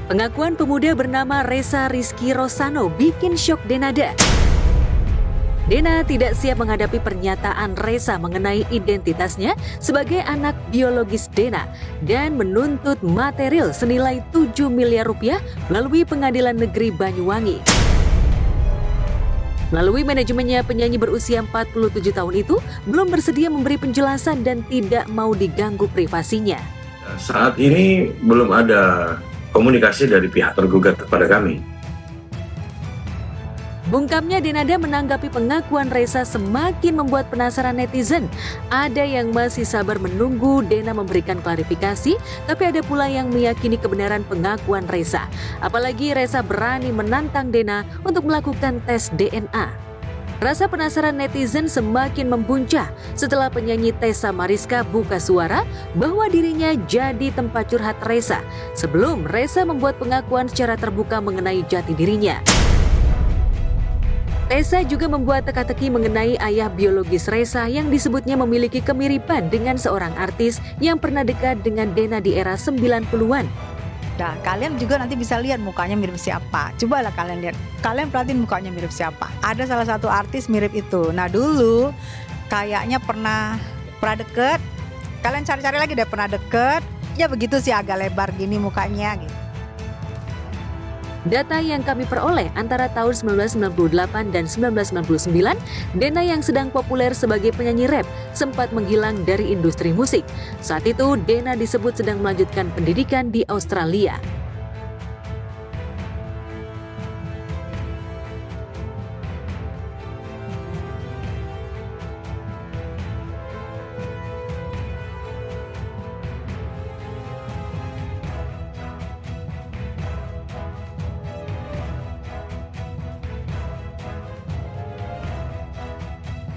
Pengakuan pemuda bernama Reza Rizky Rosano bikin syok Denada. Dena tidak siap menghadapi pernyataan Reza mengenai identitasnya sebagai anak biologis Dena dan menuntut material senilai 7 miliar rupiah melalui Pengadilan Negeri Banyuwangi. Melalui manajemennya, penyanyi berusia 47 tahun itu belum bersedia memberi penjelasan dan tidak mau diganggu privasinya. Saat ini belum ada komunikasi dari pihak tergugat kepada kami. Bungkamnya, Denada menanggapi pengakuan Reza semakin membuat penasaran netizen. Ada yang masih sabar menunggu Dena memberikan klarifikasi, tapi ada pula yang meyakini kebenaran pengakuan Reza. Apalagi Reza berani menantang Dena untuk melakukan tes DNA. Rasa penasaran netizen semakin membuncah setelah penyanyi Tessa Mariska buka suara bahwa dirinya jadi tempat curhat Reza sebelum Reza membuat pengakuan secara terbuka mengenai jati dirinya. Tessa juga membuat teka-teki mengenai ayah biologis Reza yang disebutnya memiliki kemiripan dengan seorang artis yang pernah dekat dengan Dena di era 90-an. Nah, kalian juga nanti bisa lihat mukanya mirip siapa. Cobalah kalian lihat. Kalian perhatiin mukanya mirip siapa. Ada salah satu artis mirip itu. Nah, dulu kayaknya pernah deket. Kalian cari-cari lagi deh pernah deket. Ya begitu sih, agak lebar gini mukanya gitu. Data yang kami peroleh antara tahun 1998 dan 1999, Dena yang sedang populer sebagai penyanyi rap sempat menghilang dari industri musik. Saat itu, Dena disebut sedang melanjutkan pendidikan di Australia.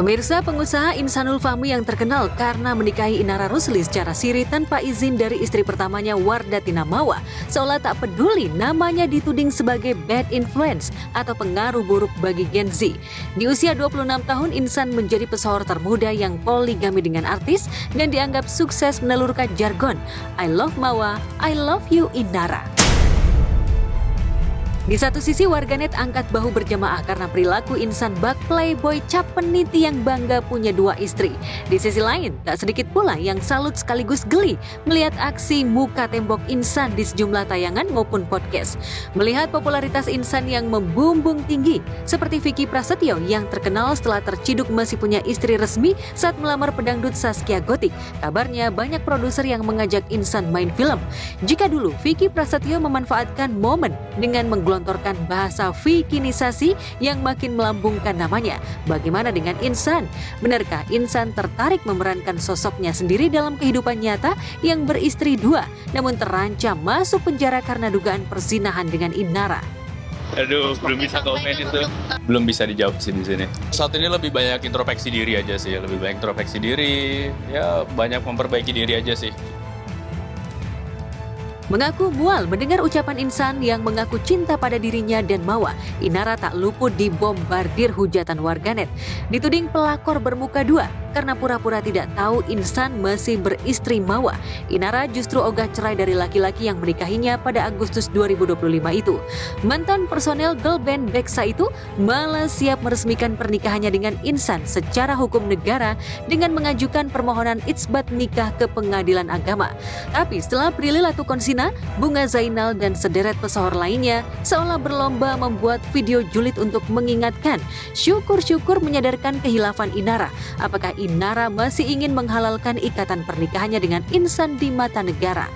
Pemirsa, pengusaha Insanul Fahmi yang terkenal karena menikahi Inara Rusli secara siri tanpa izin dari istri pertamanya Wardatina Mawa, seolah tak peduli namanya dituding sebagai bad influence atau pengaruh buruk bagi Gen Z. Di usia 26 tahun, Insan menjadi pesohor termuda yang poligami dengan artis dan dianggap sukses menelurkan jargon I love Mawa, I love you Inara. Di satu sisi, warganet angkat bahu berjamaah karena perilaku Insan bak playboy cap peniti yang bangga punya dua istri. Di sisi lain, tak sedikit pula yang salut sekaligus geli melihat aksi muka tembok Insan di sejumlah tayangan maupun podcast. Melihat popularitas Insan yang membumbung tinggi, seperti Vicky Prasetyo yang terkenal setelah terciduk masih punya istri resmi saat melamar pedangdut Zaskia Gotik. Kabarnya banyak produser yang mengajak Insan main film. Jika dulu Vicky Prasetyo memanfaatkan momen dengan menggelontorkan bahasa Vikinisasi yang makin melambungkan namanya. Bagaimana dengan Insan? Benarkah Insan tertarik memerankan sosoknya sendiri dalam kehidupan nyata yang beristri dua, namun terancam masuk penjara karena dugaan perzinahan dengan Inara? Aduh, belum bisa komen itu. Belum bisa dijawab sih di sini. Saat ini lebih banyak introspeksi diri aja sih, lebih banyak introspeksi diri, ya banyak memperbaiki diri aja sih. Mengaku mual mendengar ucapan Insan yang mengaku cinta pada dirinya dan Mawa, Inara tak luput dibombardir hujatan warganet. Dituding pelakor bermuka dua karena pura-pura tidak tahu Insan masih beristri Mawa. Inara justru ogah cerai dari laki-laki yang menikahinya pada Agustus 2025 itu. Mantan personel girl band Beksa itu malah siap meresmikan pernikahannya dengan Insan secara hukum negara dengan mengajukan permohonan itsbat nikah ke Pengadilan Agama. Tapi setelah Prilly Latukonsina, Bunga Zainal dan sederet pesohor lainnya seolah berlomba membuat video julid untuk mengingatkan, syukur-syukur menyadarkan kehilafan Inara. Apakah Inara masih ingin menghalalkan ikatan pernikahannya dengan Insan di mata negara?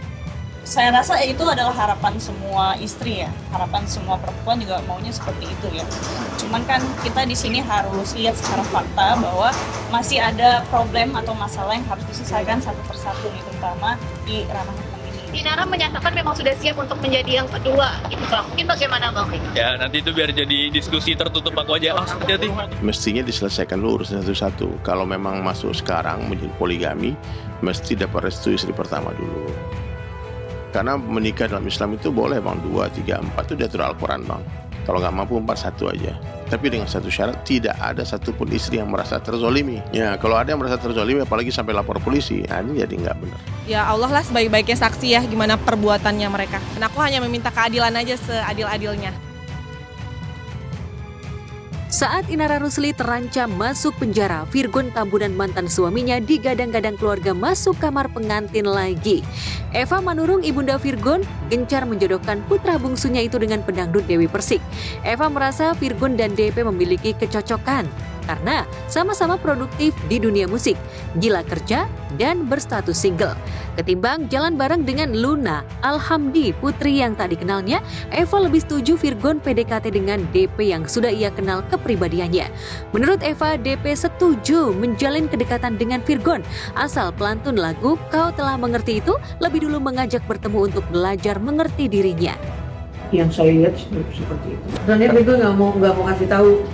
Saya rasa itu adalah harapan semua istri ya, harapan semua perempuan juga maunya seperti itu ya. Cuman kan kita di sini harus lihat secara fakta bahwa masih ada problem atau masalah yang harus diselesaikan satu persatu nih, terutama di ranah hukum ini. Inara menyatakan memang sudah siap untuk menjadi yang kedua, gitu Bang. Mungkin bagaimana Bang? Ya nanti itu biar jadi diskusi tertutup aku aja. Hati-hati. Mestinya diselesaikan dulu urusan satu-satu. Kalau memang masuk sekarang menjadi poligami, mesti dapat restu istri pertama dulu. Karena menikah dalam Islam itu boleh Bang, 2, 3, 4 itu diatur Al-Quran Bang. Kalau nggak mampu 4-1 aja. Tapi dengan satu syarat, tidak ada satupun istri yang merasa terzolimi. Ya, kalau ada yang merasa terzolimi, apalagi sampai lapor polisi, nah ini jadi nggak benar. Ya Allah lah sebaik-baiknya saksi ya gimana perbuatannya mereka. Dan aku hanya meminta keadilan aja seadil-adilnya. Saat Inara Rusli terancam masuk penjara, Virgon Tambunan mantan suaminya digadang-gadang keluarga masuk kamar pengantin lagi. Eva Manurung, ibunda Virgon, gencar menjodohkan putra bungsunya itu dengan pedangdut Dewi Persik. Eva merasa Virgon dan DP memiliki kecocokan karena sama-sama produktif di dunia musik, gila kerja, dan berstatus single. Ketimbang jalan bareng dengan Luna Alhamdi, putri yang tak dikenalnya, Eva lebih setuju Virgon PDKT dengan DP yang sudah ia kenal kepribadiannya. Menurut Eva, DP setuju menjalin kedekatan dengan Virgon, asal pelantun lagu Kau Telah Mengerti itu lebih dulu mengajak bertemu untuk belajar mengerti dirinya. Yang saya lihat seperti itu. Dan dia nggak mau kasih tahu